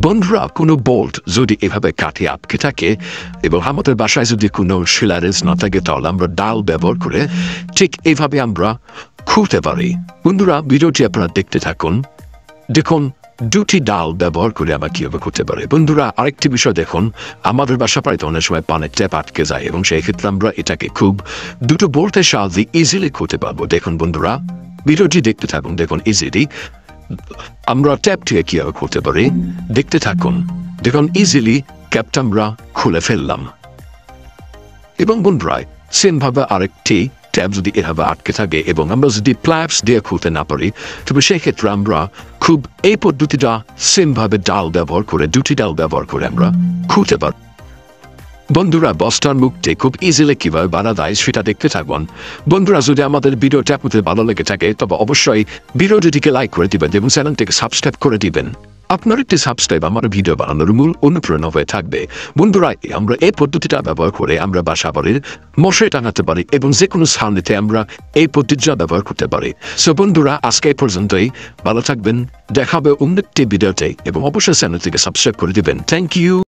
বন্ধুরা, কোনো বোল্ট যদি এভাবে কাঠে আটকে থাকে এবং আমাদের বাসায় যদি কোনো শিলারেজ না থাকে, তাহলে আমরা ডাল ব্যবহার করে ঠিক এইভাবে আমরা খুলতে পারি। বন্ধুরা, ভিডিওটি আপনারা দেখতে থাকুন। দেখুন, দুটি ডাল ব্যবহার করে আমরা কিভাবে করতে পারি। বন্ধুরা, আরেকটি বিষয় দেখুন, আমাদের বাসা বাড়িতে অনেক সময় পানের ট্যাপ আটকে যায় এবং সেই ক্ষেত্রে আমরা এটাকে খুব দুটো বোল্টের সাহায্যে ইজিলি খুলতে পারবো। দেখুন বন্ধুরা, ভিডিওটি দেখতে থাকুন। দেখুন ইজিলি আমরা ট্যাপটিকে কিভাবে খুলতে পারি, দেখতে থাকুন। দেখুন ইজিলি ক্যাপটা আমরা খুলে ফেললাম। এবং বন্ধুরা, সেম ভাবে আরেকটি ট্যাপ যদি এভাবে আটকে থাকে এবং আমরা যদি প্লাপস দিয়ে খুলতে না পারি, তবে সেক্ষেত্রে আমরা খুব এই পদ্ধতিটা সেম ভাবে ডাল ব্যবহার করে, দুটি ডাল ব্যবহার করে আমরা খুলতে পারি। বন্ধুরা, বস্তার মুখটি খুব ইজিলি কিভাবে বানা যায় সেটা দেখতে থাকুন। বন্ধুরা, যদি আমাদের ভিডিওটা আপনাদের ভালো লেগে থাকে তবে অবশ্যই ভিডিওটিকে লাইক করে দিবেন এবং চ্যানেলটিকে সাবস্ক্রাইব করে দিবেন। আপনার একটি সাবস্ক্রাইব আমার ভিডিও বানানোর মূল অনুপ্রেরণা হয়ে থাকবে। বন্ধুরা, আমরা এই পদ্ধতিটা ব্যবহার করে আমরা বাসা বাড়ির মশারি টাঙাতে পারি এবং যে কোনো স্থানেতে আমরা এই পদ্ধতিটা ব্যবহার করতে পারি। সো বন্ধুরা, আজকে এই পর্যন্তই। ভালো থাকবেন, দেখা হবে অন্য একটি ভিডিওতে এবং অবশ্যই চ্যানেলটিকে সাবস্ক্রাইব করে দিবেন। Thank you.